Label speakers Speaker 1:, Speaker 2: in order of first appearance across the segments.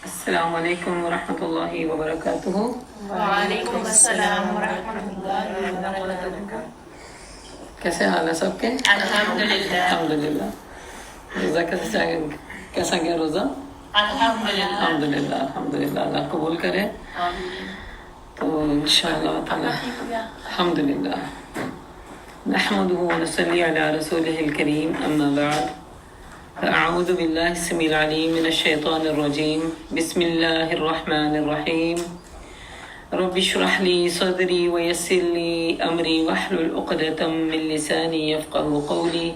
Speaker 1: السلام علیکم ورحمۃ اللہ وبرکاتہ۔
Speaker 2: وعلیکم السلام ورحمۃ اللہ وبرکاتہ۔
Speaker 1: کیسے حال ہے سب کے؟
Speaker 2: الحمدللہ
Speaker 1: الحمدللہ۔ روزہ کیسا گیا روزہ؟ الحمدللہ الحمدللہ، اللہ قبول کرے۔ تو انشاءاللہ تعالی الحمدللہ نحمده ونصلي على رسوله الكريم، اما بعد فاعوذ بالله السميع العليم من الشيطان الرجيم، بسم الله الرحمن الرحيم، رب اشرح لي صدري ويسر لي امري واحلل عقدة من لساني يفقهوا قولي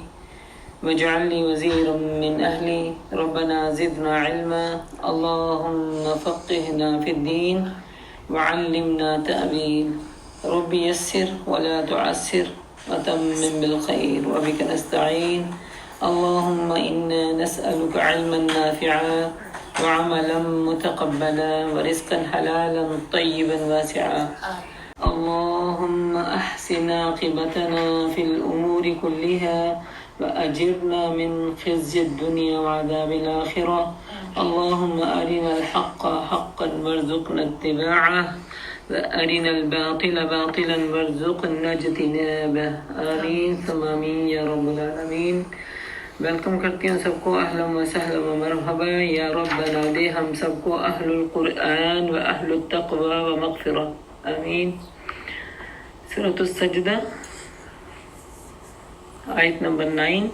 Speaker 1: واجعل لي وزيرا من اهلي، ربنا زدنا علما، اللهم فقهنا في الدين وعلمنا تأويل، رب يسر ولا تعسر وتمم بالخير وبك نستعين، اللهم إنا نسألك علما نافعا وعملا متقبلا ورزقا حلالا طيبا واسعا، اللهم أحسن عاقبتنا في الأمور كلها وأجرنا من خزي الدنيا وعذاب الآخرة، اللهم أرنا الحق حقا وارزقنا اتباعه وأرنا الباطل باطلا وارزقنا اجتنابه، آمین ثم آمین یا رب العالمین۔ ویلکم کرتی ہوں سب کو، اہلا و سہلا و مرحبا۔ یا رب بنا دے ہم سب کو اہل القرآن و اہل التقوی و مغفرہ، آمین۔ سورۃ السجدہ آیت نمبر 9۔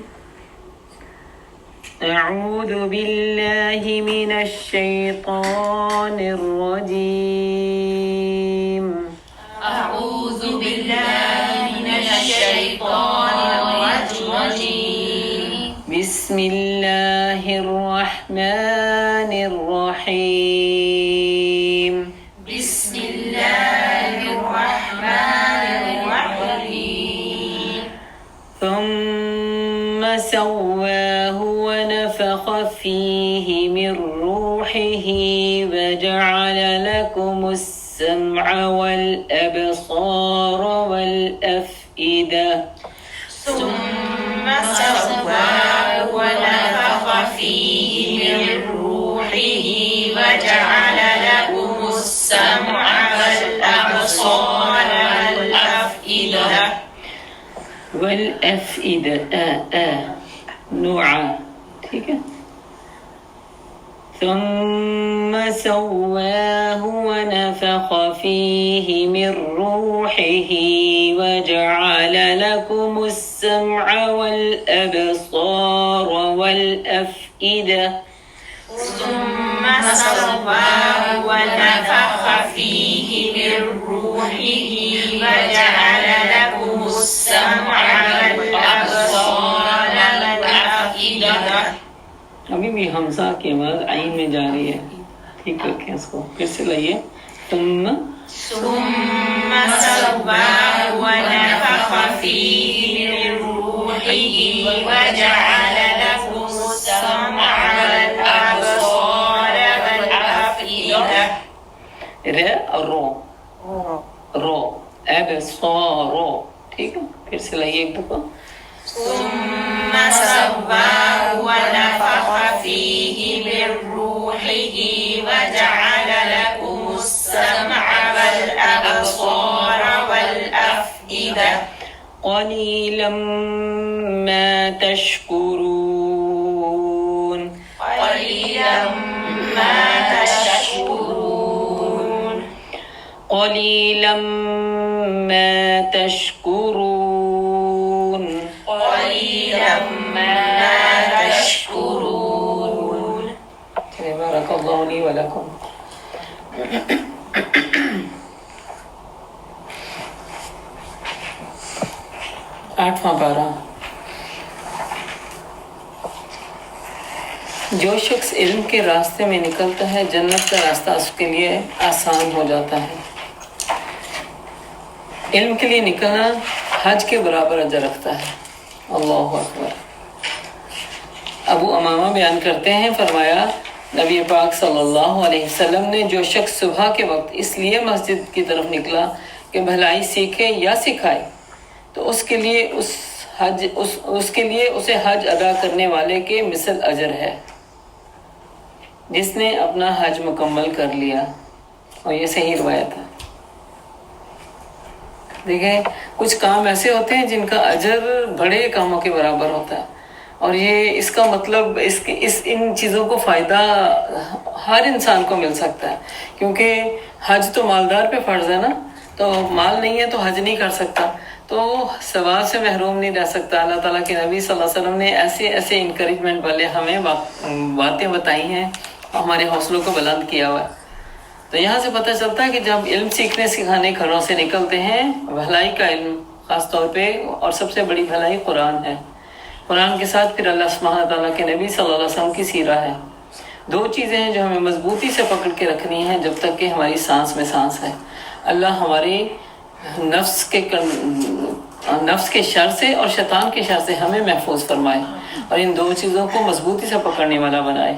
Speaker 1: اعوذ باللہ من الشیطان الرجیم،
Speaker 2: اعوذ باللہ من الشیطان الرجیم،
Speaker 1: بسم اللہ الرحمن الرحیم،
Speaker 2: بسم اللہ الرحمن الرحیم،
Speaker 1: ثم سواه ونفخ فيه من روحه وجعل لكم السمع والأبصار والأفئدة،
Speaker 2: ثم سواه ونفخ فيه من روحه وجعل لكم السمع والأبصار والأفئدة
Speaker 1: والأفئدة نوعا، ٹھیک ہے۔ ثم سواه ونفخ فيه من روحه وجعل لكم السمع والأبصار والأفئدة،
Speaker 2: ثم سواه ونفخ فيه من روحه وجعل لكم السمع والأبصار والأفئدة۔
Speaker 1: ابھی بھی حمزہ کے بعد عین میں جاری ہے، ٹھیک رکھیں اس کو، پھر سے لائیے۔ ثم
Speaker 2: ثم سواه ونفخ فيه من روحه وجعل لكم السمع والأبصار والأفئدة۔
Speaker 1: ر اور رو ابصار، ٹھیک ہے، پھر سے لائیے ایک دفعہ۔
Speaker 2: ثم سواه ونفخ فيه من روحه وجعل لكم السمع والأبصار والأفئدة،
Speaker 1: قليلا ما تشكرون،
Speaker 2: قليلا ما تشكرون،
Speaker 1: قليلا ما تشكرون،
Speaker 2: قليلا ما تشكرون۔
Speaker 1: بارك الله لي ولكم۔ آٹھواں پارہ۔ جو شخص علم کے راستے میں نکلتا ہے جنت کا راستہ اس کے لیے آسان ہو جاتا ہے۔ علم کے لیے نکلنا حج کے برابر اجر رکھتا ہے، اللہ اکبر۔ ابو امامہ بیان کرتے ہیں، فرمایا نبی پاک صلی اللہ علیہ وسلم نے جو شخص صبح کے وقت اس لیے مسجد کی طرف نکلا کہ بھلائی سیکھے یا سکھائے تو اس کے لیے اسے حج ادا کرنے والے کے مثل اجر ہے۔ جس نے اپنا حج مکمل کر لیا، اور یہ صحیح روایت ہے۔ دیکھیں کچھ کام ایسے ہوتے ہیں جن کا اجر بڑے کاموں کے برابر ہوتا ہے، اور یہ اس کا مطلب ان چیزوں کو فائدہ ہر انسان کو مل سکتا ہے، کیونکہ حج تو مالدار پہ فرض ہے نا، تو مال نہیں ہے تو حج نہیں کر سکتا، تو ثواب سے محروم نہیں رہ سکتا۔ اللہ تعالیٰ کے نبی صلی اللہ علیہ وسلم نے ایسے انکریجمنٹ والے ہمیں باتیں بتائی ہیں، ہمارے حوصلوں کو بلند کیا ہوا ہے۔ تو یہاں سے پتہ چلتا ہے کہ جب علم سیکھنے سکھانے گھروں سے نکلتے ہیں، بھلائی کا علم خاص طور پہ، اور سب سے بڑی بھلائی قرآن ہے، قرآن کے ساتھ پھر اللہ سبحانہ تعالیٰ کے نبی صلی اللہ علیہ وسلم کی سیرہ ہے۔ دو چیزیں ہیں جو ہمیں مضبوطی سے پکڑ کے رکھنی ہیں جب تک کہ ہماری سانس میں سانس ہے۔ اللہ ہماری نفس کے شر سے اور شیطان کے شر سے ہمیں محفوظ فرمائے، اور ان دو چیزوں کو مضبوطی سے پکڑنے والا بنائے۔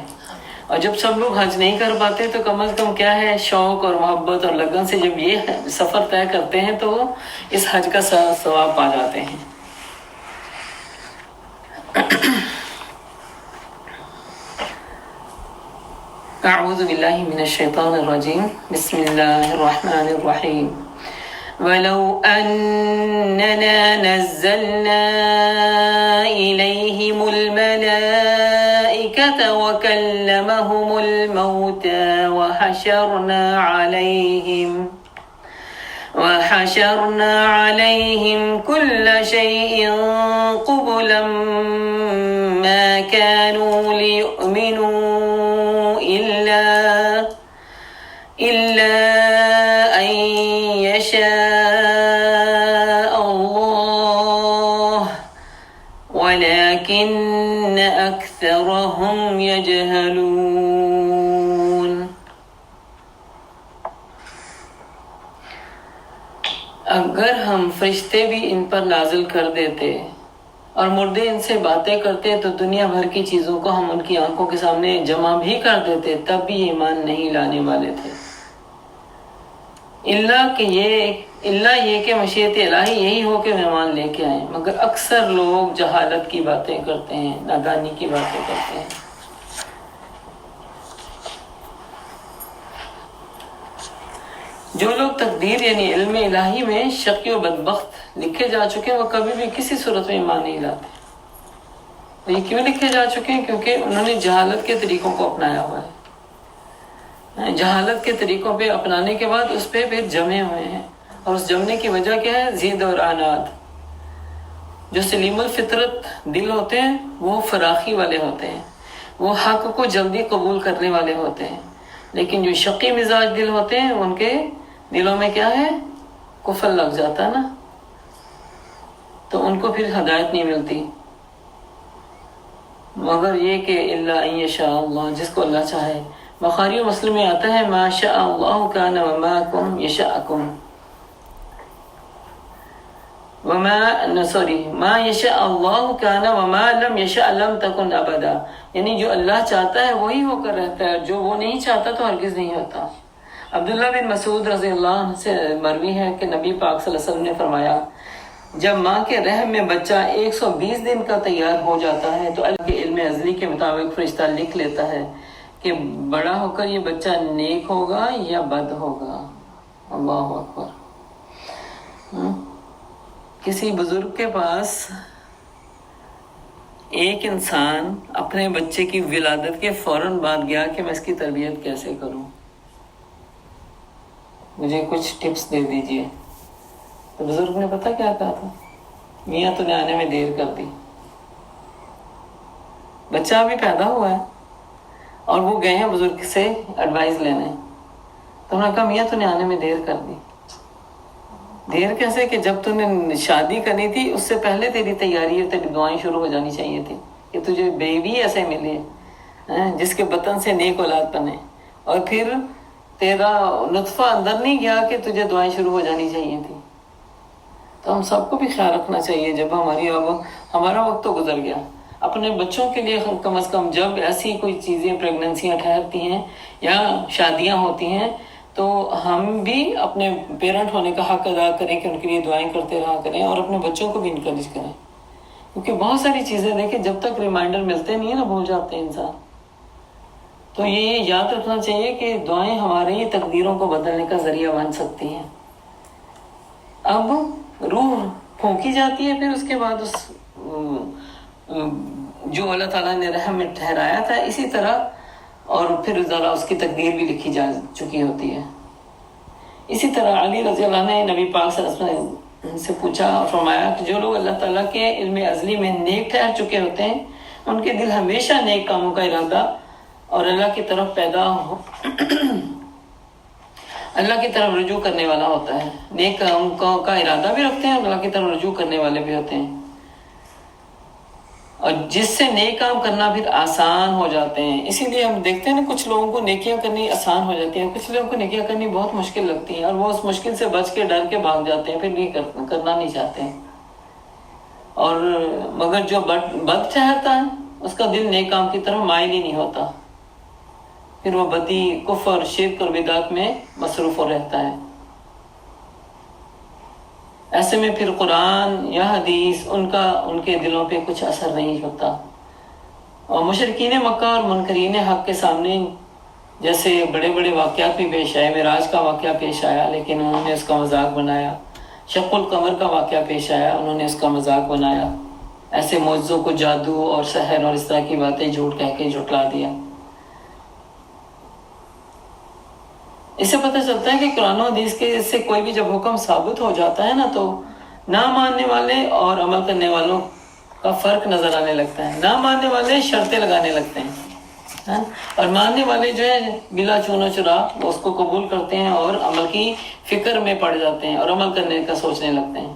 Speaker 1: اور جب سب لوگ حج نہیں کر پاتے تو کم از کم کیا ہے، شوق اور محبت اور لگن سے جب یہ سفر طے کرتے ہیں تو اس حج کا ثواب پا جاتے ہیں۔ اعوذ باللہ من الشیطان الرجیم، بسم اللہ الرحمن الرحیم۔ وَلَوْ أَنَّنَا نَزَّلْنَا إِلَيْهِمُ الْمَلَائِكَةَ وَكَلَّمَهُمُ الْمَوْتَى وَحَشَرْنَا عَلَيْهِمْ كُلَّ شَيْءٍ قُبُلًا مَا كَانُوا لِيُؤْمِنُوا إِلَّا أَن يَشَاءَ اللَّهُ وَلَكِنَّ أَكْثَرَهُمْ يَجْهَلُونَ۔ اگر ہم فرشتے بھی ان پر نازل کر دیتے اور مردے ان سے باتیں کرتے تو دنیا بھر کی چیزوں کو ہم ان کی آنکھوں کے سامنے جمع بھی کر دیتے، تب بھی ایمان نہیں لانے والے تھے، اللہ یہ کہ مشیت الہی یہی ہو کہ مہمان لے کے آئیں، مگر اکثر لوگ جہالت کی باتیں کرتے ہیں، نادانی کی باتیں کرتے ہیں۔ جو لوگ تقدیر یعنی علم الہی میں شقی و بدبخت لکھے جا چکے ہیں، وہ کبھی بھی کسی صورت میں ایمان نہیں لاتے۔ یہ کیوں لکھے جا چکے ہیں؟ کیونکہ انہوں نے جہالت کے طریقوں کو اپنایا ہوا ہے۔ جہالت کے طریقوں پہ اپنانے کے بعد اس پہ پھر جمے ہوئے ہیں، اور اس جمنے کی وجہ کیا ہے؟ ضد اور عناد۔ جو سلیم الفطرت دل ہوتے ہیں وہ فراخی والے ہوتے ہیں، وہ حق کو جلدی قبول کرنے والے ہوتے ہیں، لیکن جو شقی مزاج دل ہوتے ہیں ان کے دلوں میں کیا ہے؟ کفر لگ جاتا ہے نا، تو ان کو پھر ہدایت نہیں ملتی، مگر یہ کہ الا ان یشاء اللہ، جس کو اللہ چاہے۔ بخاری و مسلم میں آتا ہے ما شاء اللہ کان وما کم یشاءکم، ما یشاء اللہ کان وما لم یشاء لم تکن ابدا، یعنی جو اللہ چاہتا ہے وہی ہو کر رہتا ہے، جو وہ نہیں چاہتا تو ہرگز نہیں ہوتا۔ عبداللہ بن مسعود رضی اللہ عنہ سے مروی ہے کہ نبی پاک صلی اللہ علیہ وسلم نے فرمایا، جب ماں کے رحم میں بچہ 120 دن کا تیار ہو جاتا ہے تو اللہ کے علم ازلی کے مطابق فرشتہ لکھ لیتا ہے کہ بڑا ہو کر یہ بچہ نیک ہوگا یا بد ہوگا۔ اللہ اکبر۔ کسی بزرگ کے پاس ایک انسان اپنے بچے کی ولادت کے فوراً بعد گیا کہ میں اس کی تربیت کیسے کروں، مجھے کچھ ٹپس دے دیجئے۔ تو بزرگ نے پتہ کیا کہا تھا؟ میاں تو نے آنے میں دیر کر دی، بچہ ابھی پیدا ہوا ہے اور وہ گئے ہیں بزرگ سے ایڈوائز لینے، تو انہوں نے کہا میاں تو نے آنے میں دیر کر دی۔ دیر کیسے؟ کہ جب تو نے شادی کرنی تھی اس سے پہلے تیری تیاری اور تیری دعائیں شروع ہو جانی چاہیے تھی کہ تجھے بیوی ایسے ملے جس کے بطن سے نیک اولاد بنے، اور پھر تیرا نطفہ اندر نہیں گیا کہ تجھے دعائیں شروع ہو جانی چاہیے تھی۔ تو ہم سب کو بھی خیال رکھنا چاہیے، جب ہمارا وقت تو گزر گیا، اپنے بچوں کے لیے کم از کم جب ایسی کوئی چیزیں پریگننسیاں ٹھہرتی ہیں یا شادیاں ہوتی ہیں تو ہم بھی اپنے پیرنٹ ہونے کا حق ادا کریں کہ ان کے لیے دعائیں کرتے رہا کریں، اور اپنے بچوں کو بھی انکریج کریں، کیونکہ بہت ساری چیزیں دیکھیں جب تک ریمائنڈر ملتے نہیں ہیں نا بھول جاتے ہیں انسان۔ تو یہ یاد رکھنا چاہیے کہ دعائیں ہماری تقدیروں کو بدلنے کا ذریعہ بن سکتی ہیں. اب روح پھونکی جاتی ہے، پھر اس کے بعد اس جو اللہ تعالیٰ نے رحم میں ٹھہرایا تھا اسی طرح، اور پھر ذرا اس کی تقدیر بھی لکھی جا چکی ہوتی ہے. اسی طرح علی رضی اللہ عنہ نے نبی پاک صلی اللہ علیہ وسلم سے پوچھا اور فرمایا کہ جو لوگ اللہ تعالیٰ کے علم ازلی میں نیک ٹھہر چکے ہوتے ہیں ان کے دل ہمیشہ نیک کاموں کا ارادہ اور اللہ کی طرف اللہ کی طرف رجوع کرنے والا ہوتا ہے. نیک کاموں کا ارادہ بھی رکھتے ہیں اور اللہ کی طرف رجوع کرنے والے بھی ہوتے ہیں، اور جس سے نیک کام کرنا پھر آسان ہو جاتے ہیں. اسی لیے ہم دیکھتے ہیں نا کچھ لوگوں کو نیکیاں کرنی آسان ہو جاتی ہیں، کچھ لوگوں کو نیکیاں کرنی بہت مشکل لگتی ہیں اور وہ اس مشکل سے بچ کے ڈر کے بھاگ جاتے ہیں، پھر نہیں کرنا نہیں چاہتے ہیں. اور مگر جو بد ٹھہرتا ہے اس کا دل نیک کام کی طرف مائل ہی نہیں ہوتا، پھر وہ بدی، کفر، شرک اور بدعت میں مصروف ہو رہتا ہے. ایسے میں پھر قرآن یا حدیث ان کے دلوں پہ کچھ اثر نہیں ہوتا. اور مشرکین مکہ اور منکرین حق کے سامنے جیسے بڑے بڑے واقعات بھی پیش آئے، معراج کا واقعہ پیش آیا لیکن انہوں نے اس کا مذاق بنایا، شق القمر کا واقعہ پیش آیا، انہوں نے اس کا مذاق بنایا، ایسے معجزوں کو جادو اور سحر اور اس طرح کی باتیں جھوٹ کہہ کے جھٹلا دیا. اس سے پتہ چلتا ہے کہ قرآن و حدیث کے سے کوئی بھی جب حکم ثابت ہو جاتا ہے نا تو نہ ماننے والے اور عمل کرنے والوں کا فرق نظر آنے لگتا ہے. نہ ماننے والے شرطیں لگانے لگتے ہیں اور ماننے والے جو ہے بلا چون و چرا وہ اس کو قبول کرتے ہیں اور عمل کی فکر میں پڑ جاتے ہیں اور عمل کرنے کا سوچنے لگتے ہیں.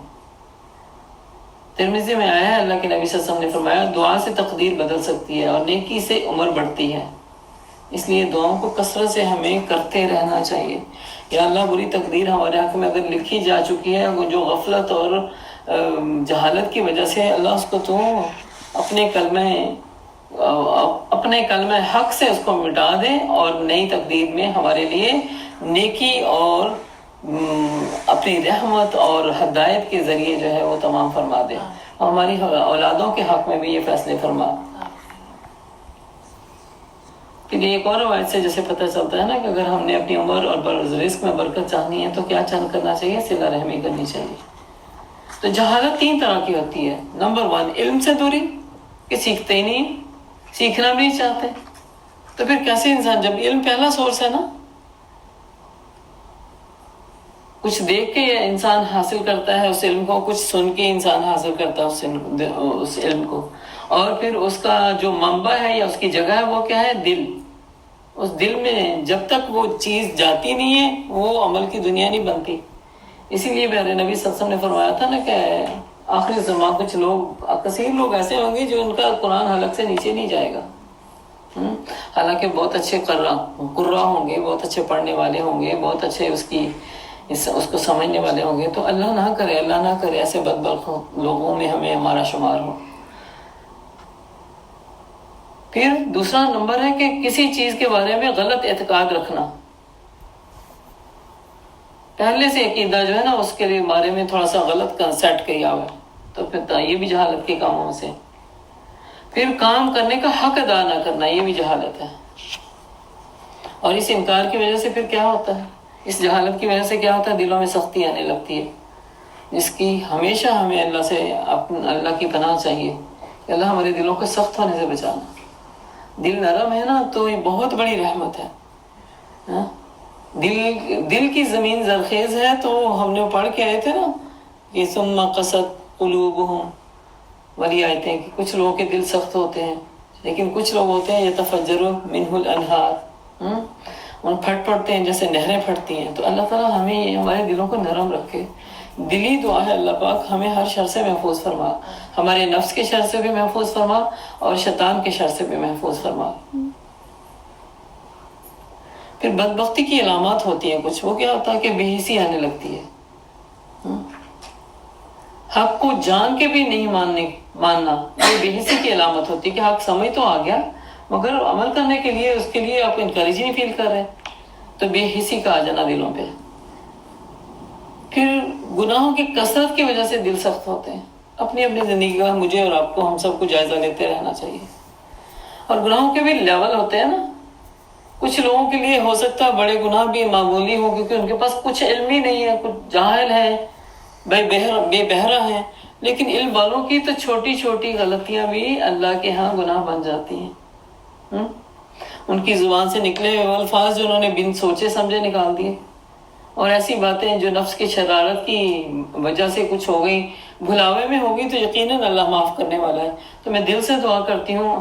Speaker 1: ترمذی میں آیا ہے اللہ کے نبی صلی اللہ علیہ وسلم نے فرمایا دعا سے تقدیر بدل سکتی ہے اور نیکی سے عمر بڑھتی ہے، اس لیے دعاؤں کو کثرت سے ہمیں کرتے رہنا چاہیے. یا اللہ بری تقدیر ہمارے حق میں اگر لکھی جا چکی ہے جو غفلت اور جہالت کی وجہ سے، اللہ اس کو تو اپنے کلمہ حق سے اس کو مٹا دے اور نئی تقدیر میں ہمارے لیے نیکی اور اپنی رحمت اور ہدایت کے ذریعے جو ہے وہ تمام فرما دے. ہماری اولادوں کے حق میں بھی یہ فیصلے فرما. پھر ایک اور روایت سے جیسے پتہ چلتا ہے نا کہ اگر ہم نے اپنی عمر اور رزق میں برکت چاہنی ہے تو کیا کرنا چاہیے؟ صلہ رحمی کرنی چاہیے. تو جہالت 3 طرح کی ہوتی ہے. نمبر 1 علم سے دوری، کہ سیکھتے ہی نہیں، سیکھنا بھی نہیں چاہتے. تو پھر کیسے انسان، جب علم پہلا سورس ہے نا، کچھ دیکھ کے انسان حاصل کرتا ہے اس علم کو، کچھ سن کے انسان حاصل کرتا ہے اس علم کو، اور پھر اس کا جو منبع ہے یا اس کی جگہ ہے وہ کیا ہے؟ دل. اس دل میں جب تک وہ چیز جاتی نہیں ہے وہ عمل کی دنیا نہیں بنتی. اسی لیے پیارے نبی صلی اللہ علیہ وسلم نے فرمایا تھا نا کہ آخری زمان کچھ لوگ، کثیر لوگ ایسے ہوں گے جو ان کا قرآن حلق سے نیچے نہیں جائے گا. حالانکہ بہت اچھے قرہ ہوں گے، بہت اچھے پڑھنے والے ہوں گے، بہت اچھے اس کو سمجھنے والے ہوں گے. تو اللہ نہ کرے ایسے بدبخت لوگوں میں ہمارا شمار ہو. پھر دوسرا نمبر ہے کہ کسی چیز کے بارے میں غلط اعتقاد رکھنا. پہلے سے عقیدہ جو ہے نا اس کے بارے میں تھوڑا سا غلط سیٹ کیا ہوا ہے، تو پھر یہ بھی جہالت کے کاموں سے. پھر کام کرنے کا حق ادا نہ کرنا، یہ بھی جہالت ہے. اور اس انکار کی وجہ سے پھر کیا ہوتا ہے؟ اس جہالت کی وجہ سے کیا ہوتا ہے؟ دلوں میں سختی آنے لگتی ہے، جس کی ہمیشہ ہمیں اللہ کی پناہ چاہیے کہ اللہ ہمارے دلوں کو سخت ہونے سے بچانا. دل نرم ہے نا تو یہ بہت بڑی رحمت ہے. دل کی زمین زرخیز ہے تو ہم نے پڑھ کے آئے تھے نا کہ ثم قست قلوبہم والی آیتیں، کہ کچھ لوگوں کے دل سخت ہوتے ہیں لیکن کچھ لوگ ہوتے ہیں یتفجر منہ الانہار، ان پھٹ پڑتے ہیں جیسے نہریں پھٹتی ہیں. تو اللہ تعالیٰ ہمیں ہمارے دلوں کو نرم رکھے. دلی دعا ہے اللہ پاک ہمیں ہر شر سے محفوظ فرما، ہمارے نفس کے شر سے بھی محفوظ فرما اور شیطان کے شر سے بھی محفوظ فرما. پھر بدبختی کی علامات ہوتی ہیں کچھ. وہ کیا ہوتا ہے کہ بے حسی آنے لگتی ہے. حق کو جان کے بھی نہیں ماننا، یہ بے حسی کی علامت ہوتی ہے کہ حق سمجھ تو آ گیا مگر عمل کرنے کے لیے اس کے لیے آپ انکریج نہیں فیل کر رہے، تو بے حسی کا آ جانا دلوں پہ. پھر گناہوں کی کثرت کی وجہ سے دل سخت ہوتے ہیں. اپنی زندگی کا مجھے اور آپ کو، ہم سب کو جائزہ لیتے رہنا چاہیے. اور گناہوں کے بھی لیول ہوتے ہیں نا. کچھ لوگوں کے لیے ہو سکتا ہے بڑے گناہ بھی معمولی ہو، کیونکہ ان کے پاس کچھ علم ہی نہیں ہے، کچھ جاہل ہیں، بے بہرا ہیں، لیکن علم والوں کی تو چھوٹی چھوٹی غلطیاں بھی اللہ کے ہاں گناہ بن جاتی ہیں۔ ان کی زبان سے نکلے ہوئے الفاظ جو انہوں نے بن سوچے سمجھے نکال دیے، اور ایسی باتیں جو نفس کی شرارت کی وجہ سے کچھ ہو گئی، بھلاوے میں ہوگی، تو یقیناً اللہ معاف کرنے والا ہے۔ تو میں دل سے دعا کرتی ہوں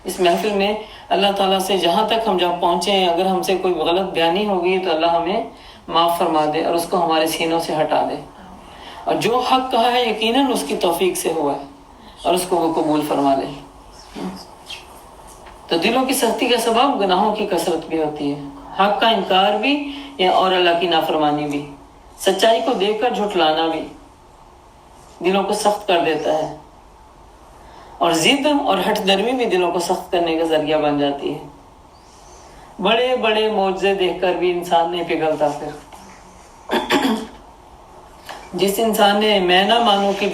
Speaker 1: اس محفل میں اللہ تعالیٰ سے جہاں تک ہم جب پہنچے، اگر ہم سے کوئی غلط بیانی ہوگی تو اللہ ہمیں معاف فرما دے اور اس کو ہمارے سینوں سے ہٹا دے، اور جو حق کہا ہے یقیناً اس کی توفیق سے ہوا ہے اور اس کو وہ قبول فرما لے۔ تو دلوں کی سختی کا سبب گناہوں کی کثرت بھی ہوتی ہے، حق کا انکار بھی اور اللہ کی نافرمانی بھی، سچائی کو دیکھ کر جھٹلانا بھی دلوں کو سخت کر دیتا ہے، اور ضد اور ہٹ درمی بھی دلوں کو سخت کرنے کا ذریعہ بن جاتی ہے۔ بڑے بڑے معجزے دیکھ کر بھی انسان نہیں پگھلتا۔ پھر جس انسان نے میں نہ مانوں کی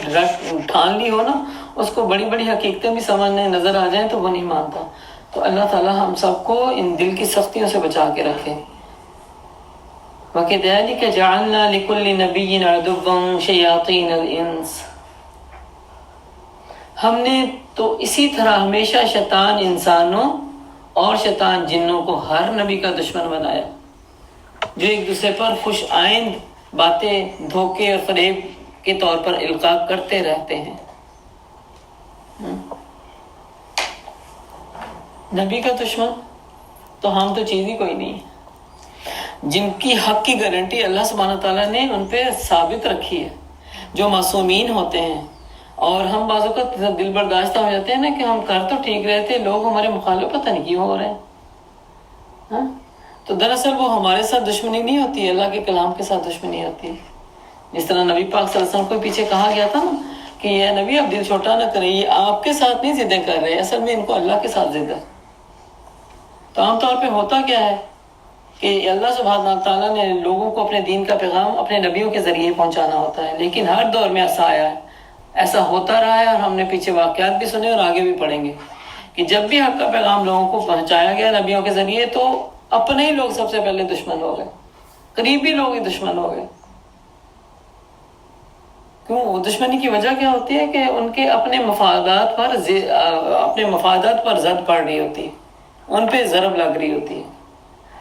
Speaker 1: ٹھان لی ہو نا، اس کو بڑی بڑی حقیقتیں بھی سمجھنے نظر آ جائیں تو وہ نہیں مانتا۔ تو اللہ تعالیٰ ہم سب کو ان دل کی سختیوں سے بچا کے رکھے۔ وَكَذَلِكَ جَعَلْنَا لِكُلِّ نَبِيٍّ عَدُوًّا شَيَاطِينَ الْإِنسِ، ہم نے تو اسی طرح ہمیشہ شیطان انسانوں اور شیطان جنوں کو ہر نبی کا دشمن بنایا، جو ایک دوسرے پر خوش آئند باتیں دھوکے اور فریب کے طور پر القاء کرتے رہتے ہیں۔ نبی کا دشمن تو ہم تو چیز ہی کوئی نہیں ہے، جن کی حق کی گارنٹی اللہ سبحانہ تعالیٰ نے ان پہ ثابت رکھی ہے، جو معصومین ہوتے ہیں۔ اور ہم بعض اوقات دل برداشتہ ہو جاتے ہیں نا کہ ہم کر تو ٹھیک رہے تھے، لوگ ہمارے مخالف پتہ نہیں کیوں ہو رہے ہیں۔ تو دراصل وہ ہمارے ساتھ دشمنی نہیں ہوتی ہے، اللہ کے کلام کے ساتھ دشمنی ہوتی ہے۔ جس طرح نبی پاک صلی اللہ علیہ وسلم کو پیچھے کہا گیا تھا نا کہ یہ نبی آپ دل چھوٹا نہ کریں، یہ آپ کے ساتھ نہیں ضدیں کر رہے، اصل میں ان کو اللہ کے ساتھ ضد ہے۔ تو عام طور پہ ہوتا کیا ہے کہ اللہ سبحانہ تعالیٰ نے لوگوں کو اپنے دین کا پیغام اپنے نبیوں کے ذریعے پہنچانا ہوتا ہے، لیکن ہر دور میں ایسا آیا ہے، ایسا ہوتا رہا ہے، اور ہم نے پیچھے واقعات بھی سنے اور آگے بھی پڑھیں گے کہ جب بھی حق کا پیغام لوگوں کو پہنچایا گیا نبیوں کے ذریعے تو اپنے ہی لوگ سب سے پہلے دشمن ہو گئے، قریبی لوگ ہی دشمن ہو گئے۔ کیوں؟ وہ دشمنی کی وجہ کیا ہوتی ہے کہ ان کے اپنے مفادات پر زد پڑ رہی ہوتی ہے، ان پہ ضرب لگ رہی ہوتی ہے۔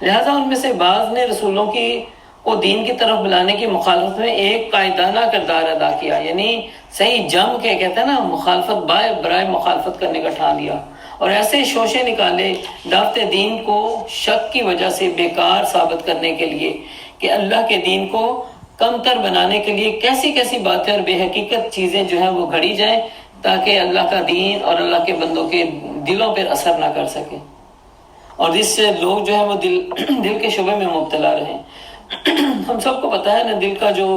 Speaker 1: لہٰذا ان میں سے بعض نے رسولوں کو دین کی طرف بلانے کی مخالفت میں ایک قائدانہ کردار ادا کیا، یعنی صحیح جم کے کہتے ہیں نا، مخالفت برائے مخالفت کرنے کا ٹھان لیا، اور ایسے شوشے نکالے دعوت دین کو شک کی وجہ سے بیکار ثابت کرنے کے لیے کہ اللہ کے دین کو کمتر بنانے کے لیے کیسی کیسی باتیں اور بے حقیقت چیزیں جو ہیں وہ گھڑی جائیں تاکہ اللہ کا دین اور اللہ کے بندوں کے دلوں پر اثر نہ کر سکے، اور جس سے لوگ جو ہے وہ دل کے شعبے میں مبتلا رہیں۔ ہم سب کو پتہ ہے نا، دل کا جو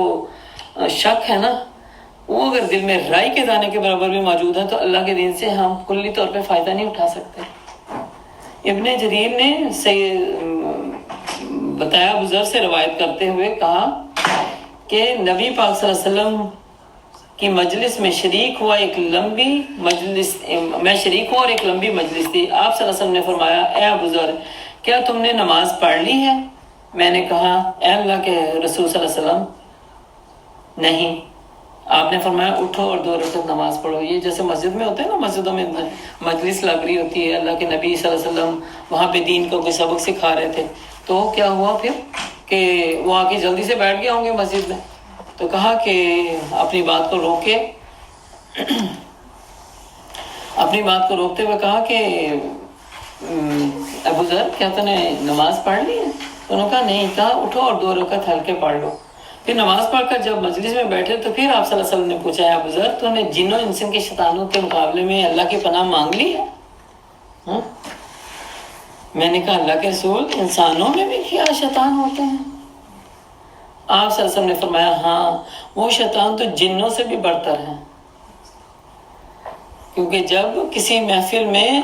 Speaker 1: شک ہے نا، وہ اگر دل میں رائی کے دانے کے برابر بھی موجود ہے تو اللہ کے دین سے ہم کلی طور پہ فائدہ نہیں اٹھا سکتے۔ ابن جریر نے بتایا بزرگ سے روایت کرتے ہوئے کہا کہ نبی پاک صلی اللہ علیہ وسلم کی مجلس میں شریک ہوا ایک لمبی مجلس، میں شریک ہوں اور ایک لمبی مجلس تھی۔ آپ صلی اللہ علیہ وسلم نے فرمایا، اے ابو ذر، کیا تم نے نماز پڑھ لی ہے؟ میں نے کہا، اے اللہ کے رسول صلی اللہ علیہ وسلم، نہیں۔ آپ نے فرمایا، اٹھو اور 2 رکعت نماز پڑھو۔ یہ جیسے مسجد میں ہوتے ہیں نا، مسجدوں میں مجلس لگ رہی ہوتی ہے، اللہ کے نبی صلی اللہ علیہ وسلم وہاں پہ دین کو کوئی سبق سکھا رہے تھے، تو کیا ہوا پھر کہ وہ آ کے جلدی سے بیٹھ گئے ہوں گے مسجد میں، تو کہا کہ اپنی بات کو روکتے ہوئے کہا کہ ابو ذر، کیا تو نے نماز پڑھ لی ہے؟ تو انہوں نے کہا نہیں۔ کہا اٹھو اور 2 رکعت ہلکے پڑھ لو۔ پھر نماز پڑھ کر جب مجلس میں بیٹھے تو پھر آپ صلی اللہ علیہ وسلم نے پوچھا، ہے ابو ذر، تو نے جنوں انسان کے شیطانوں کے مقابلے میں اللہ کی پناہ مانگ لی ہے؟ میں نے کہا، اللہ کے رسول، انسانوں میں بھی کیا شیطان ہوتے ہیں؟ آپ صلی اللہ علیہ وسلم نے فرمایا، ہاں، وہ شیطان تو جنوں سے بھی برتر ہیں، کیونکہ جب کسی محفل میں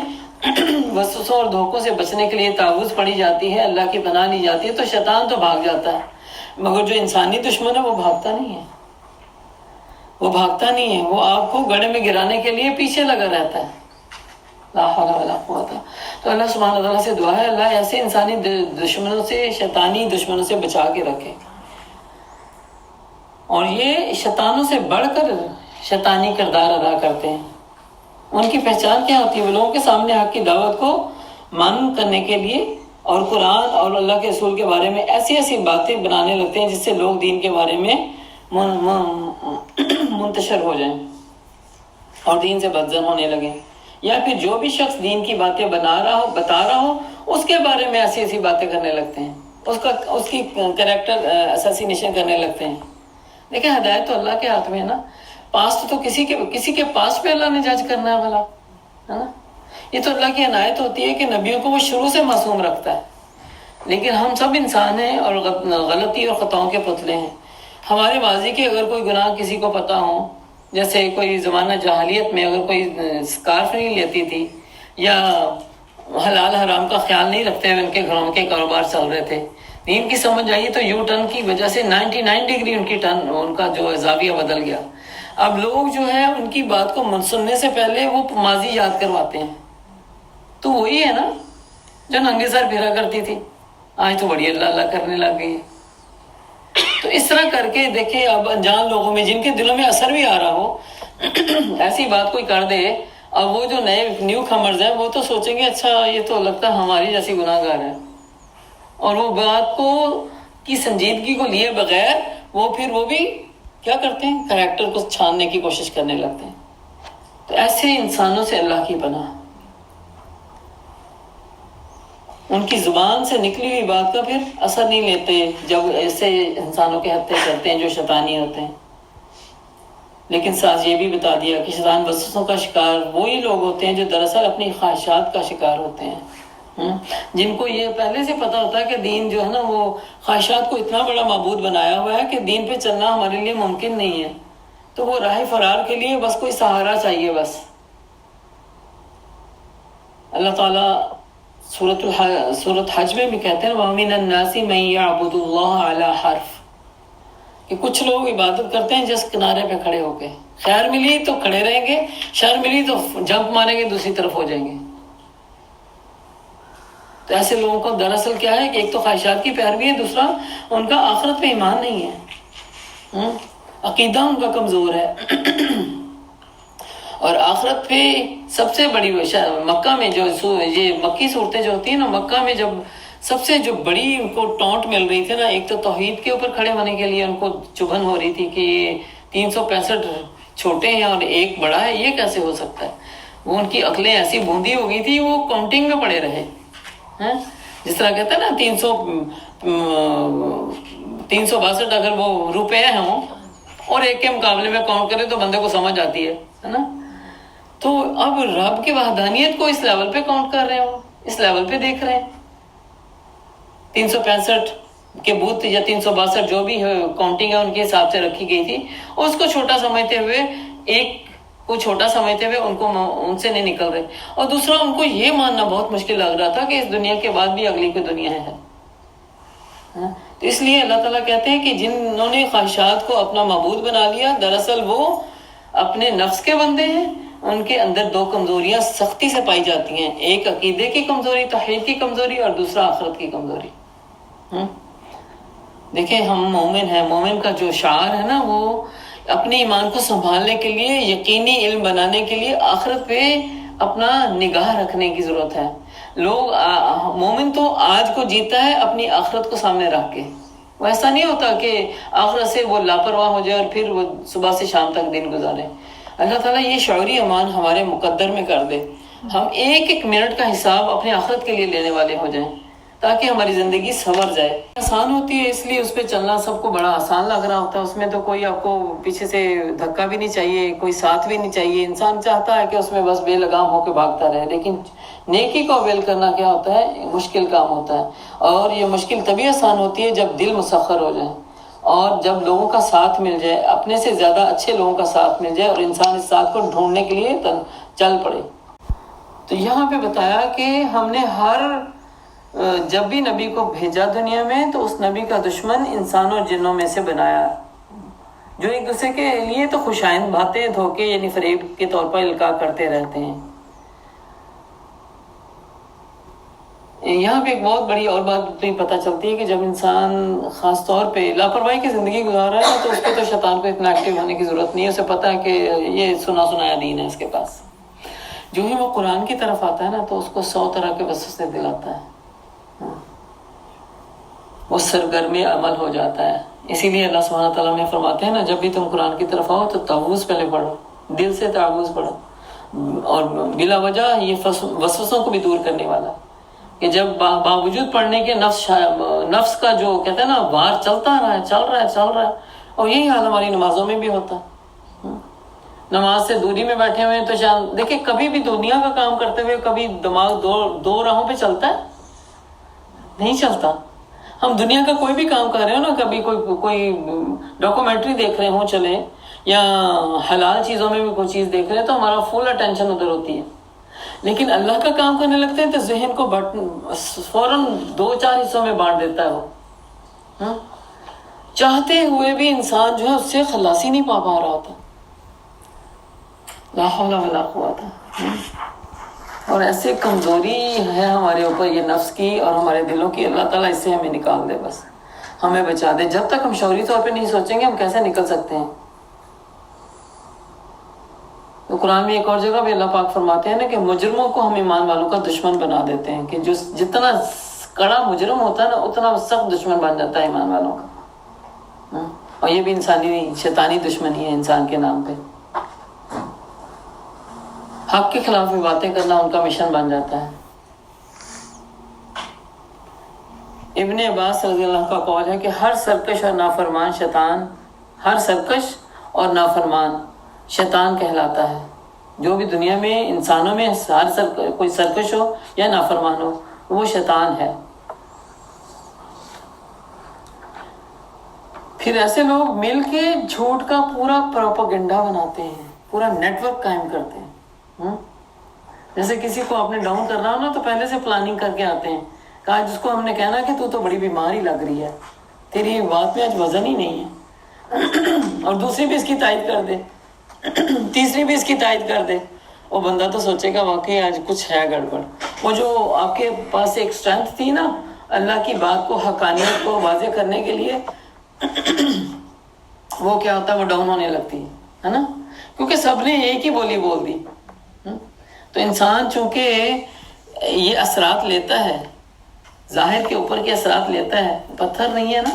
Speaker 1: وسوسوں اور دھوکوں سے بچنے کے لیے تعوذ پڑھی جاتی ہے، اللہ کی پناہ لی جاتی ہے، تو شیطان تو بھاگ جاتا ہے، مگر جو انسانی دشمن ہے وہ بھاگتا نہیں ہے، وہ آپ کو گڑھے میں گرانے کے لیے پیچھے لگا رہتا ہے۔ لا حول ولا قوت۔ تو اللہ سبحانہ تعالیٰ سے دعا ہے اللہ ایسے انسانی دشمنوں سے، شیطانی دشمنوں سے بچا کے رکھے، اور یہ شیطانوں سے بڑھ کر شیطانی کردار ادا کرتے ہیں۔ ان کی پہچان کیا ہوتی ہے؟ وہ لوگوں کے سامنے حق کی دعوت کو مان کرنے کے لیے اور قرآن اور اللہ کے رسول کے بارے میں ایسی ایسی باتیں بنانے لگتے ہیں جس سے لوگ دین کے بارے میں منتشر ہو جائیں اور دین سے بدظن ہونے لگیں، یا پھر جو بھی شخص دین کی باتیں بتا رہا ہو اس کے بارے میں ایسی ایسی باتیں کرنے لگتے ہیں، اس کی کریکٹر اساسینیشن کرنے لگتے ہیں۔ دیکھیں ہدایت تو اللہ کے ہاتھ میں ہے نا، پاسٹ تو کسی کے پاس پہ اللہ نے جج کرنا ہے بھلا، ہے نا؟ یہ تو اللہ کی عنایت ہوتی ہے کہ نبیوں کو وہ شروع سے معصوم رکھتا ہے، لیکن ہم سب انسان ہیں اور غلطی اور خطاؤں کے پتلے ہیں۔ ہمارے ماضی کے اگر کوئی گناہ کسی کو پتہ ہو، جیسے کوئی زمانہ جاہلیت میں اگر کوئی سکارف نہیں لیتی تھی یا حلال حرام کا خیال نہیں رکھتے ہوئے ان کے گھروں کے کاروبار چل رہے تھے، دین کی سمجھ آئی تو یو ٹرن کی وجہ سے 99 ڈگری ان کا جو زاویہ بدل گیا۔ اب لوگ جو ہے ان کی بات کو سننے سے پہلے وہ ماضی یاد کرواتے ہیں، تو وہی ہے نا جو ننگے سر پھرا کرتی تھی، آج تو بڑی اللہ اللہ کرنے لگ گئی۔ تو اس طرح کر کے دیکھیں اب انجان لوگوں میں جن کے دلوں میں اثر بھی آ رہا ہو ایسی بات کوئی کر دے، اب وہ جو نئے نیو کمرز ہیں وہ تو سوچیں گے اچھا یہ تو لگتا ہے ہماری جیسی گناہ گار ہے، اور وہ بات کو کی سنجیدگی کو لیے بغیر وہ بھی کیا کرتے ہیں، کریکٹر کو چھاننے کی کوشش کرنے لگتے ہیں۔ تو ایسے انسانوں سے اللہ کی پناہ، ان کی زبان سے نکلی ہوئی بات کا پھر اثر نہیں لیتے جب ایسے انسانوں کے ہتھے کرتے ہیں جو شیطانی ہوتے ہیں۔ لیکن ساتھ یہ بھی بتا دیا کہ شیطان وسوسوں کا شکار وہی لوگ ہوتے ہیں جو دراصل اپنی خواہشات کا شکار ہوتے ہیں، جن کو یہ پہلے سے پتہ ہوتا ہے کہ دین جو ہے نا وہ خواہشات کو اتنا بڑا معبود بنایا ہوا ہے کہ دین پہ چلنا ہمارے لیے ممکن نہیں ہے، تو وہ راہ فرار کے لیے بس کوئی سہارا چاہیے بس۔ اللہ تعالیٰ سورۃ حج میں بھی کہتے ہیں وَمِنَ النَّاسِ مَن يَعْبُدُ اللَّهَ عَلَى حَرْفٍ، کہ کچھ لوگ عبادت کرتے ہیں جس کنارے پہ کھڑے ہو کے، خیر ملی تو کھڑے رہیں گے، شر ملی تو جمپ ماریں گے دوسری طرف ہو جائیں گے۔ تو ایسے لوگوں کو دراصل کیا ہے کہ ایک تو خواہشات کی پیروی ہے، دوسرا ان کا آخرت پہ ایمان نہیں ہے، عقیدہ ان کا کمزور ہے، اور آخرت پہ سب سے بڑی مکہ میں جو یہ مکی صورتیں جو ہوتی ہیں نا، مکہ میں جب سب سے جو بڑی ان کو ٹونٹ مل رہی تھی نا، ایک تو توحید کے اوپر کھڑے ہونے کے لیے ان کو چبھن ہو رہی تھی کہ یہ 365 چھوٹے ہیں اور ایک بڑا ہے، یہ کیسے ہو سکتا ہے۔ وہ ان کی عقلیں ایسی بوندی ہو گئی تھی وہ کاؤنٹنگ میں پڑے رہے، جس طرح کہتے ہیں نا 362 اگر وہ روپے ہوں اور ایک کے مقابلے میں کاؤنٹ کرے تو بندے کو سمجھ آتی ہے نا۔ تو اب رب کی وحدانیت کو اس لیول پہ کاؤنٹ کر رہے ہوں، اس لیول پہ دیکھ رہے ہیں، 365 کے بت یا 362 جو بھی کاؤنٹنگ ہے ان کے حساب سے رکھی گئی تھی، اور اس کو چھوٹا سمجھتے ہوئے ان کو ان سے نہیں نکل رہے، اور دوسرا ان کو یہ ماننا بہت مشکل لگ رہا تھا کہ اس دنیا کے بعد بھی اگلی کوئی دنیا ہے۔ تو اس لیے اللہ تعالیٰ کہتے ہیں کہ جنہوں نے خواہشات کو اپنا معبود بنا لیا دراصل وہ اپنے نفس کے بندے ہیں۔ ان کے اندر دو کمزوریاں سختی سے پائی جاتی ہیں، ایک عقیدے کی کمزوری، توحید کی کمزوری، اور دوسرا آخرت کی کمزوری۔ دیکھیں ہم مومن ہیں، مومن کا جو شعار ہے نا وہ اپنے ایمان کو سنبھالنے کے لیے، یقینی علم بنانے کے لیے آخرت پہ اپنا نگاہ رکھنے کی ضرورت ہے۔ مومن تو آج کو جیتا ہے اپنی آخرت کو سامنے رکھ کے، وہ ایسا نہیں ہوتا کہ آخرت سے وہ لاپرواہ ہو جائے اور پھر وہ صبح سے شام تک دن گزارے۔ اللہ تعالیٰ یہ شعوری امان ہمارے مقدر میں کر دے، ہم ایک ایک منٹ کا حساب اپنے آخرت کے لیے لینے والے ہو جائیں تاکہ ہماری زندگی سنور جائے۔ آسان ہوتی ہے اس لیے اس پہ چلنا سب کو بڑا آسان لگ رہا ہوتا ہے، اس میں تو کوئی آپ کو پیچھے سے دھکا بھی نہیں چاہیے، کوئی ساتھ بھی نہیں چاہیے، انسان چاہتا ہے کہ اس میں بس بے لگام ہو کے بھاگتا رہے، لیکن نیکی کو اویل کرنا کیا ہوتا ہے، مشکل کام ہوتا ہے، اور یہ مشکل تبھی آسان ہوتی ہے جب دل مسخر ہو جائے اور جب لوگوں کا ساتھ مل جائے، اپنے سے زیادہ اچھے لوگوں کا ساتھ مل جائے اور انسان اس ساتھ کو ڈھونڈنے کے لیے چل پڑے۔ تو یہاں پہ بتایا کہ ہم نے جب بھی نبی کو بھیجا دنیا میں تو اس نبی کا دشمن انسانوں اور جنوں میں سے بنایا، جو ایک دوسرے کے لیے تو خوشائند باتیں، دھوکے یعنی فریب کے طور پر القاء کرتے رہتے ہیں۔ یہاں پہ ایک بہت بڑی اور بات بھی پتہ چلتی ہے کہ جب انسان خاص طور پہ لاپرواہی کی زندگی گزار رہا ہے تو اس کو تو شیطان کو اتنا ایکٹیو ہونے کی ضرورت نہیں ہے. اسے پتہ ہے کہ یہ سنا سنایا دین ہے اس کے پاس. جو ہی وہ قرآن کی طرف آتا ہے نا تو اس کو 100 طرح کے وسوسے دلاتا ہے. وہ سرگرم عمل ہو جاتا ہے. اسی لیے اللہ سبحانہ تعالیٰ نے فرماتے ہیں نا جب بھی تم قرآن کی طرف آؤ تو تعوذ پہلے پڑھو, دل سے تعوذ پڑھو, اور بلا وجہ یہ وسوسوں کو بھی دور کرنے والا کہ جب باوجود پڑھنے کے نفس کا جو کہتے ہیں نا بار چلتا رہا ہے اور یہی حال ہماری نمازوں میں بھی ہوتا ہے. نماز سے دوری میں بیٹھے ہوئے تو دیکھیں کبھی بھی دنیا کا کام کرتے ہوئے کبھی دماغ دو راہوں پہ چلتا ہے, نہیں چلتا. ہم دنیا کا کوئی بھی کام کر رہے ہو نا, کبھی کوئی ڈاکومنٹری دیکھ رہے ہوں چلے, یا حلال چیزوں میں بھی کوئی چیز دیکھ رہے ہیں تو ہمارا فل اٹینشن ادھر ہوتی ہے. لیکن اللہ کا کام کرنے لگتے ہیں تو ذہن کو فوراً 2-4 حصوں میں بانٹ دیتا ہے وہ. چاہتے ہوئے بھی انسان جو ہے اس سے خلاصی نہیں پا رہا ہوتا. لا حول ولا قوت. اور ایسے کمزوری ہے ہمارے اوپر یہ نفس کی اور ہمارے دلوں کی. اللہ تعالیٰ اس سے ہمیں نکال دے, بس ہمیں بچا دے. جب تک ہم شعوری طور پہ نہیں سوچیں گے ہم کیسے نکل سکتے ہیں. تو قرآن میں ایک اور جگہ بھی اللہ پاک فرماتے ہیں نا کہ مجرموں کو ہم ایمان والوں کا دشمن بنا دیتے ہیں, کہ جو جتنا کڑا مجرم ہوتا ہے نا اتنا سخت دشمن بن جاتا ہے ایمان والوں کا. اور یہ بھی انسانی شیطانی دشمنی ہے انسان کے نام پہ. حق کے خلاف بھی باتیں کرنا ان کا مشن بن جاتا ہے. ابن عباس رضی اللہ کا قول ہے کہ ہر سرکش اور نافرمان شیطان کہلاتا ہے. جو بھی دنیا میں انسانوں میں کوئی سرکش ہو یا نافرمان ہو وہ شیطان ہے. پھر ایسے لوگ مل کے جھوٹ کا پورا پروپیگنڈا بناتے ہیں, پورا نیٹ ورک قائم کرتے ہیں. جیسے کسی کو آپ نے ڈاؤن کرنا ہو نا تو پہلے سے پلاننگ کر کے آتے ہیں. کہا جس کو ہم نے کہنا کہ تو بڑی بیمار ہی لگ رہی ہے, تیری بات میں آج وزن ہی نہیں ہے, اور دوسری بھی اس کی تائید کر دے, تیسری بھی اس کی تائید کر دے, وہ بندہ تو سوچے گا واقعی آج کچھ ہے گڑبڑ. وہ جو آپ کے پاس ایک اسٹرینتھ تھی نا اللہ کی بات کو, حقانیت کو واضح کرنے کے لیے, وہ کیا ہوتا ہے وہ ڈاؤن ہونے لگتی ہے نا, کیونکہ سب نے ایک ہی بولی بول دی. تو انسان چونکہ یہ اثرات لیتا ہے, ظاہر کے اوپر کے اثرات لیتا ہے, پتھر نہیں ہے نا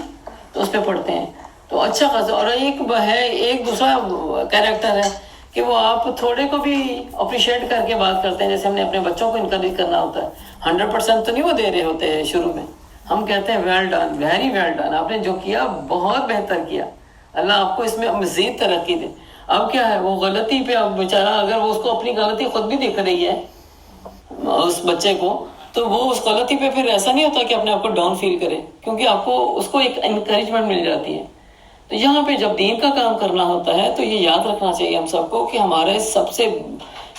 Speaker 1: تو اس پہ پڑتے ہیں. تو اچھا خاصا. اور ایک دوسرا کیریکٹر ہے کہ وہ آپ تھوڑے کو بھی اپریشیٹ کر کے بات کرتے ہیں. جیسے ہم نے اپنے بچوں کو انکریج کرنا ہوتا ہے, 100% تو نہیں وہ دے رہے ہوتے ہیں شروع میں. ہم کہتے ہیں well done, very well done, آپ نے جو کیا بہت بہتر کیا, اللہ آپ کو اس میں مزید ترقی دے. اب کیا ہے وہ غلطی پہ, اب بیچارہ اگر وہ اس کو اپنی غلطی خود بھی دکھ رہی ہے اس بچے کو, تو وہ اس غلطی پہ پھر ایسا نہیں ہوتا کہ اپنے آپ کو ڈاؤن فیل کرے, کیونکہ آپ کو اس کو ایک انکریجمنٹ مل جاتی ہے. تو یہاں پہ جب دین کا کام کرنا ہوتا ہے تو یہ یاد رکھنا چاہیے ہم سب کو کہ ہمارے سب سے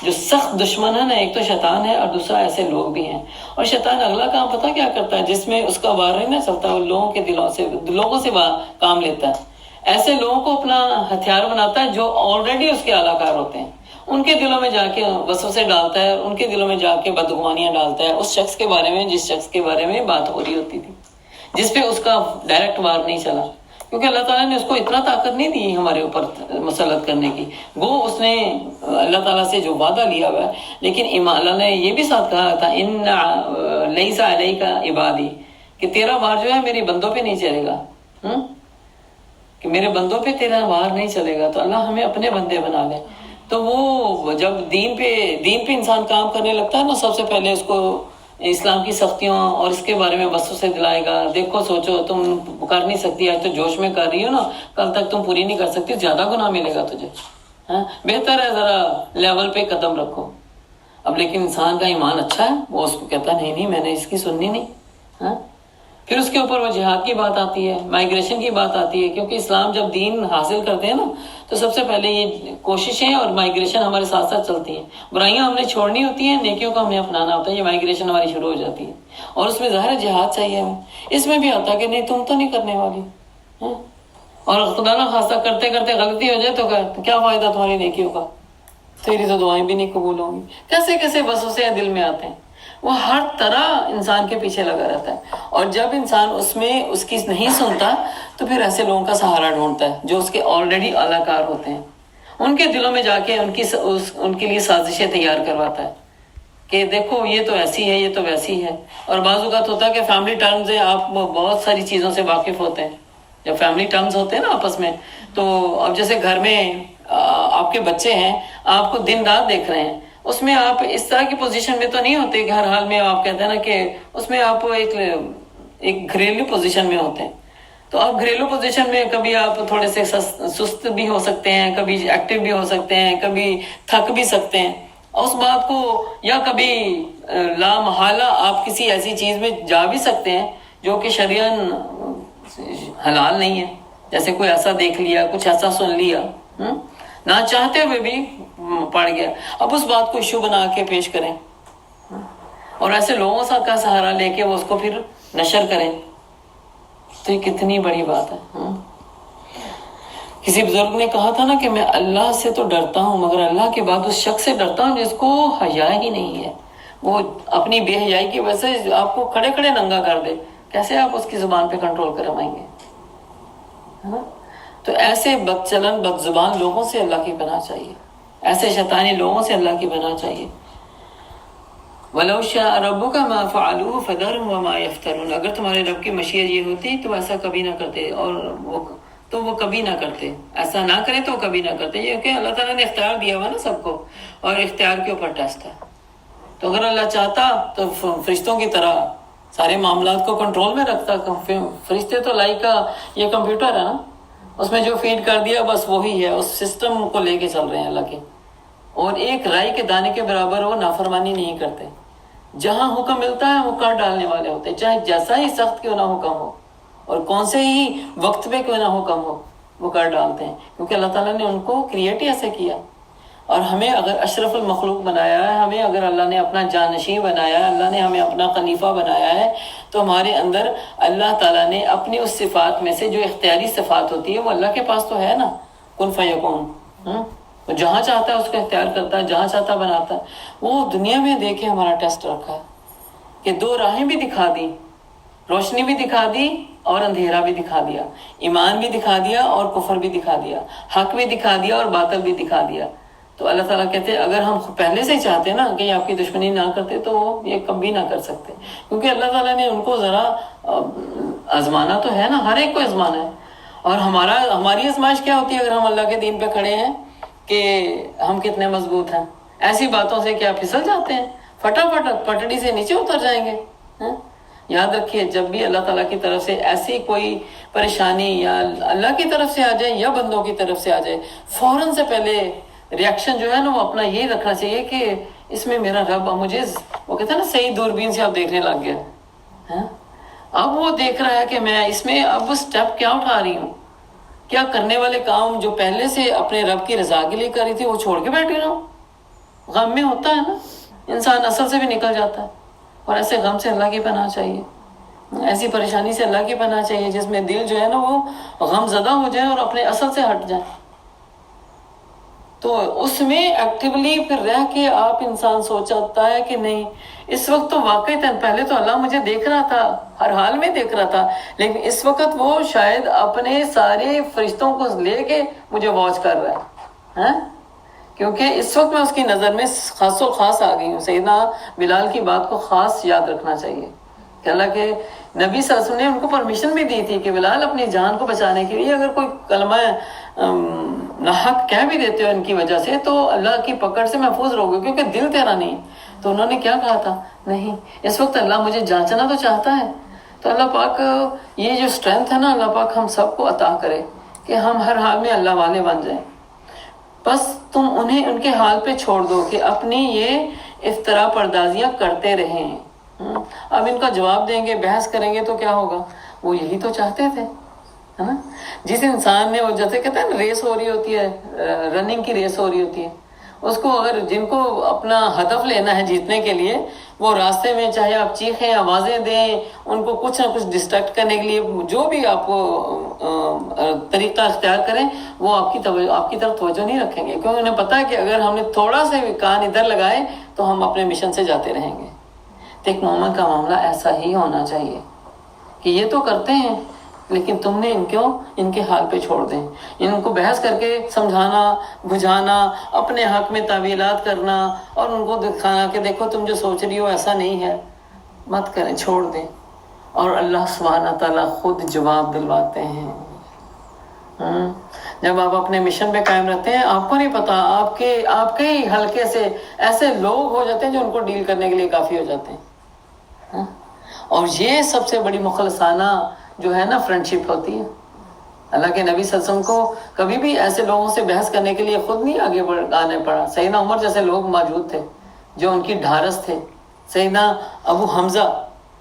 Speaker 1: جو سخت دشمن ہے نا, ایک تو شیطان ہے اور دوسرا ایسے لوگ بھی ہیں. اور شیطان اگلا کام پتہ کیا کرتا ہے, جس میں اس کا وار نہیں نہ چلتا, وہ لوگوں کے لوگوں سے کام لیتا ہے. ایسے لوگوں کو اپنا ہتھیار بناتا ہے جو آلریڈی اس کے اعلیٰ کار ہوتے ہیں. ان کے دلوں میں جا کے وسوسے ڈالتا ہے, ان کے دلوں میں جا کے بدگمانیاں ڈالتا ہے اس شخص کے بارے میں جس شخص کے بارے میں بات ہو رہی ہوتی تھی, جس پہ اس کا ڈائریکٹ وار نہیں چلا. کیونکہ اللہ تعالیٰ نے اس کو اتنا طاقت نہیں دی ہمارے اوپر مسلط کرنے کی. وہ اس نے اللہ تعالیٰ سے جو وعدہ لیا ہوا ہے, لیکن اللہ نے یہ بھی ساتھ کہا تھا ان لیس علیک عبادی, کہ تیرا وار جو ہے میری بندوں پہ نہیں چلے گا, کہ میرے بندوں پہ تیرا وار نہیں چلے گا. تو اللہ ہمیں اپنے بندے بنا لے. تو وہ جب دین پہ انسان کام کرنے لگتا ہے نا, سب سے پہلے اس کو اسلام کی سختیوں اور اس کے بارے میں وسوسے دلائے گا. دیکھو سوچو تم کر نہیں سکتی, آج تو جوش میں کر رہی ہو نا, کل تک تم پوری نہیں کر سکتی, زیادہ گناہ ملے گا تجھے. بہتر ہے ذرا لیول پہ قدم رکھو. اب لیکن انسان کا ایمان اچھا ہے, وہ اس کو کہتا نہیں میں نے اس کی سننی نہیں. پھر اس کے اوپر وہ جہاد کی بات آتی ہے, مائیگریشن کی بات آتی ہے, کیونکہ اسلام جب دین حاصل کرتے ہیں نا تو سب سے پہلے یہ کوششیں اور مائیگریشن ہمارے ساتھ ساتھ چلتی ہیں. برائیاں ہم نے چھوڑنی ہوتی ہیں, نیکیوں کو ہم نے اپنانا ہوتا ہے, یہ مائیگریشن ہماری شروع ہو جاتی ہے. اور اس میں ظاہر جہاد چاہیے ہمیں. اس میں بھی آتا کہ نہیں تم تو نہیں کرنے والی, اور خدا نہ خاصہ کرتے کرتے غلطی ہو جائے تو کیا فائدہ تمہاری نیکیوں کا, تیری تو دعائیں بھی نہیں قبول ہوں گی. کیسے وسوسے دل میں آتے ہیں. وہ ہر طرح انسان کے پیچھے لگا رہتا ہے، اور جب انسان اس میں اس کی نہیں سنتا تو پھر ایسے لوگوں کا سہارا ڈھونڈتا ہے جو اس کے آلریڈی اعلیٰ کار ہوتے ہیں، ان کے دلوں میں جا کے ان کے لیے سازشیں تیار کرواتا ہے کہ دیکھو یہ تو ایسی ہے، یہ تو ویسی ہے۔ اور بعض اوقات ہوتا ہے کہ فیملی ٹرمز ہیں، آپ بہت ساری چیزوں سے واقف ہوتے ہیں، جب فیملی ٹرمز ہوتے ہیں نا آپس میں، تو اب جیسے گھر میں آپ کے بچے ہیں، آپ کو دن رات دیکھ رہے ہیں، اس میں آپ اس طرح کی پوزیشن میں تو نہیں ہوتے کہ ہر حال میں آپ کہتے ہیں نا کہ اس میں آپ ایک گھریلو پوزیشن میں ہوتے ہیں، تو آپ گھریلو پوزیشن میں کبھی آپ تھوڑے سے سست بھی ہو سکتے ہیں، کبھی ایکٹیو بھی ہو سکتے ہیں، کبھی تھک بھی سکتے ہیں، اس بات کو، یا کبھی لا محالہ آپ کسی ایسی چیز میں جا بھی سکتے ہیں جو کہ شرعاً حلال نہیں ہے، جیسے کوئی ایسا دیکھ لیا، کچھ ایسا سن لیا، نہ چاہتے ہوئے بھی پڑ گیا، اب اس بات کو ایشو بنا کے پیش کریں اور ایسے لوگوں کا سہارا لے کے وہ اس کو پھر نشر کریں، تو یہ کتنی بڑی بات ہے۔ کسی بزرگ نے کہا تھا نا کہ میں اللہ سے تو ڈرتا ہوں مگر اللہ کے بعد اس شخص سے ڈرتا ہوں جس کو حیا ہی نہیں ہے، وہ اپنی بے حیائی کی وجہ سے آپ کو کھڑے کھڑے ننگا کر دے، کیسے آپ اس کی زبان پہ کنٹرول کروائیں گے؟ تو ایسے بد چلن بد زبان لوگوں سے اللہ کی پناہ چاہیے، ایسے شیطانی لوگوں سے اللہ کی پناہ چاہیے۔ وَلَوْ شَاءَ رَبُّكَ مَا فَعَلُوهُ فَذَرْهُمْ وَمَا يَفْتَرُونَ، اگر تمہارے رب کی مشیت یہ ہوتی تو ایسا کبھی نہ کرتے، اور وہ کبھی نہ کرتے، ایسا نہ کرے تو وہ کبھی نہ کرتے، یہ کہ اللہ تعالیٰ نے اختیار دیا ہوا نا سب کو، اور اختیار کے اوپر ٹیسٹ ہے، تو اگر اللہ چاہتا تو فرشتوں کی طرح سارے معاملات کو کنٹرول میں رکھتا۔ فرشتے تو کا یہ کمپیوٹر ہے نا، اس میں جو فیڈ کر دیا بس وہی ہے، اس سسٹم کو لے کے چل رہے ہیں اللہ کے، اور ایک رائی کے دانے کے برابر وہ نافرمانی نہیں کرتے، جہاں حکم ملتا ہے وہ کر ڈالنے والے ہوتے ہیں، چاہے جیسا ہی سخت کیوں نہ حکم ہو اور کون سے ہی وقت پہ کیوں نہ حکم ہو، وہ کر ڈالتے ہیں، کیونکہ اللہ تعالیٰ نے ان کو کریٹ ہی ایسے کیا۔ اور ہمیں اگر اشرف المخلوق بنایا ہے، ہمیں اگر اللہ نے اپنا جانشین بنایا ہے، اللہ نے ہمیں اپنا خلیفہ بنایا ہے، تو ہمارے اندر اللہ تعالیٰ نے اپنی اس صفات میں سے جو اختیاری صفات ہوتی ہے وہ اللہ کے پاس تو ہے نا، کن فیکون، وہ جہاں چاہتا ہے اس کو اختیار کرتا ہے، جہاں چاہتا بناتا ہے۔ وہ دنیا میں دیکھے ہمارا ٹیسٹ رکھا ہے کہ دو راہیں بھی دکھا دی، روشنی بھی دکھا دی اور اندھیرا بھی دکھا دیا، ایمان بھی دکھا دیا اور کفر بھی دکھا دیا، حق بھی دکھا دیا اور باطل بھی دکھا دیا۔ تو اللہ تعالیٰ کہتے ہیں اگر ہم پہلے سے ہی چاہتے نا کہ آپ کی دشمنی نہ کرتے تو وہ یہ کبھی نہ کر سکتے، کیونکہ اللہ تعالیٰ نے ان کو ذرا آزمانا تو ہے نا، ہر ایک کو آزمانا ہے۔ اور ہماری آزمائش کیا ہوتی ہے اگر ہم اللہ کے دین پہ کھڑے ہیں کہ ہم کتنے مضبوط ہیں، ایسی باتوں سے کیا پھسل جاتے ہیں، فٹافٹ پٹڑی سے نیچے اتر جائیں گے۔ یاد رکھیے جب بھی اللہ تعالیٰ کی طرف سے ایسی کوئی پریشانی یا اللہ کی طرف سے آ جائے یا بندوں کی طرف سے آ جائے، فوراً سے پہلے ریاکشن جو ہے نا وہ اپنا یہی رکھنا چاہیے کہ اس میں میرا رب مجھے، وہ کہتے ہیں نا صحیح دوربین سے آپ دیکھنے لگ گیا، اب وہ دیکھ رہا ہے کہ میں اس میں اب سٹیپ کیا اٹھا رہی ہوں، کیا کرنے والے کام جو پہلے سے اپنے رب کی رضا کے لیے کر رہی تھی وہ چھوڑ کے بیٹھ گیا ہوں۔ غم میں ہوتا ہے نا انسان، اصل سے بھی نکل جاتا ہے، اور ایسے غم سے اللہ کی پناہ چاہیے، ایسی پریشانی سے اللہ کی پناہ چاہیے جس میں دل جو ہے نا وہ غم زدہ ہو جائے اور اپنے اصل سے ہٹ جائے۔ تو اس میں ایکٹیولی پھر رہ کے آپ انسان سوچتا ہے کہ نہیں اس وقت تو واقعی پہلے تو اللہ مجھے دیکھ رہا تھا، ہر حال میں دیکھ رہا تھا، لیکن اس وقت وہ شاید اپنے سارے فرشتوں کو لے کے مجھے واچ کر رہا ہے، کیونکہ اس وقت میں اس کی نظر میں خاص و خاص آ گئی ہوں۔ سیدنا بلال کی بات کو خاص یاد رکھنا چاہیے کہ اللہ کے نبی صلی اللہ علیہ وسلم نے ان کو پرمیشن بھی دی تھی کہ بلال اپنی جان کو بچانے کے لیے اگر کوئی کلمہ ناحق کہہ بھی دیتے ہو ان کی وجہ سے تو اللہ کی پکڑ سے محفوظ رہو گے، کیونکہ دل تیرا نہیں۔ تو انہوں نے کیا کہا تھا، نہیں اس وقت اللہ مجھے جانچنا تو چاہتا ہے، تو اللہ پاک یہ جو اسٹرینتھ ہے نا اللہ پاک ہم سب کو عطا کرے کہ ہم ہر حال میں اللہ والے بن جائیں۔ بس تم انہیں ان کے حال پہ چھوڑ دو کہ اپنی یہ افترا پردازیاں کرتے رہیں۔ اب ان کا جواب دیں گے، بحث کریں گے تو کیا ہوگا، وہ یہی تو چاہتے تھے، ہے نا۔ جس انسان نے وہ جیسے کہتے ہیں ریس ہو رہی ہوتی ہے، رننگ کی ریس ہو رہی ہوتی ہے، اس کو اگر جن کو اپنا ہدف لینا ہے جیتنے کے لیے، وہ راستے میں چاہے آپ چیخیں آوازیں دیں، ان کو کچھ نہ کچھ ڈسٹریکٹ کرنے کے لیے جو بھی آپ کو طریقہ اختیار کریں، وہ آپ کی طرف توجہ نہیں رکھیں گے، کیونکہ انہیں پتہ ہے کہ اگر ہم نے تھوڑا سے بھی کان ادھر لگائے تو ہم اپنے مشن سے جاتے رہیں گے۔ تو ایک مومن کا معاملہ ایسا ہی ہونا چاہیے کہ یہ تو کرتے ہیں لیکن تم نے ان کے حال پہ چھوڑ دیں، ان کو بحث کر کے سمجھانا، بجھانا، اپنے حق میں تعویلات کرنا اور ان کو دکھانا کہ دیکھو تم جو سوچ رہی ہو ایسا نہیں ہے، مت کریں، چھوڑ دیں۔ اور اللہ سبحانہ تعالیٰ خود جواب دلواتے ہیں۔ جب آپ اپنے مشن پہ قائم رہتے ہیں، آپ کو نہیں پتا آپ کے ہی حلقے سے ایسے لوگ ہو جاتے ہیں جو ان کو ڈیل کرنے کے لیے کافی ہو جاتے ہیں۔ اور یہ سب سے بڑی مخلصانہ جو ہے نا فرینڈشپ ہوتی ہے۔ اللہ کے نبی صلی اللہ علیہ وسلم کو کبھی بھی ایسے لوگوں سے بحث کرنے کے لیے خود نہیں آگے آنے پڑا۔ سیدنا عمر جیسے لوگ موجود تھے جو ان کی ڈھارس تھے، سیدنا ابو حمزہ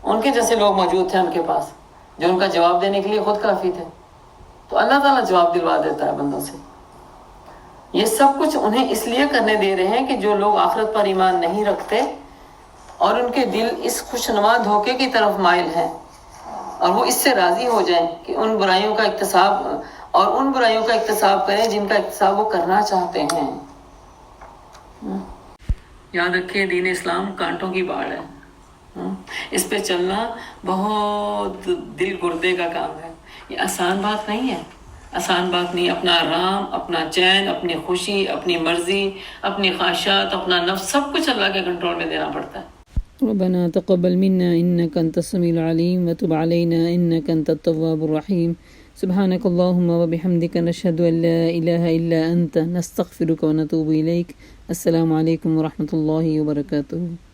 Speaker 1: ان کے جیسے لوگ موجود تھے ان کے پاس جو ان کا جواب دینے کے لیے خود کافی تھے۔ تو اللہ تعالیٰ جواب دلوا دیتا ہے بندوں سے۔ یہ سب کچھ انہیں اس لیے کرنے دے رہے ہیں کہ جو لوگ آخرت پر ایمان نہیں رکھتے اور ان کے دل اس خوشنما دھوکے کی طرف مائل ہیں اور وہ اس سے راضی ہو جائیں کہ ان برائیوں کا اکتساب کریں جن کا اکتساب وہ کرنا چاہتے ہیں۔ یاد رکھیں دین اسلام کانٹوں کی باڑ ہے، اس پہ چلنا بہت دل گردے کا کام ہے۔ یہ آسان بات نہیں ہے، آسان بات نہیں۔ اپنا آرام، اپنا چین، اپنی خوشی، اپنی مرضی، اپنی خواہشات، اپنا نفس، سب کچھ اللہ کے کنٹرول میں دینا پڑتا ہے۔
Speaker 3: ربنا تقبل منا إنك أنت السميع العليم وتب علينا إنك أنت التواب الرحيم سبحانك اللهم وبحمدك نشهد أن لا إله إلا أنت نستغفرك ونتوب إليك السلام عليكم ورحمة الله وبركاته.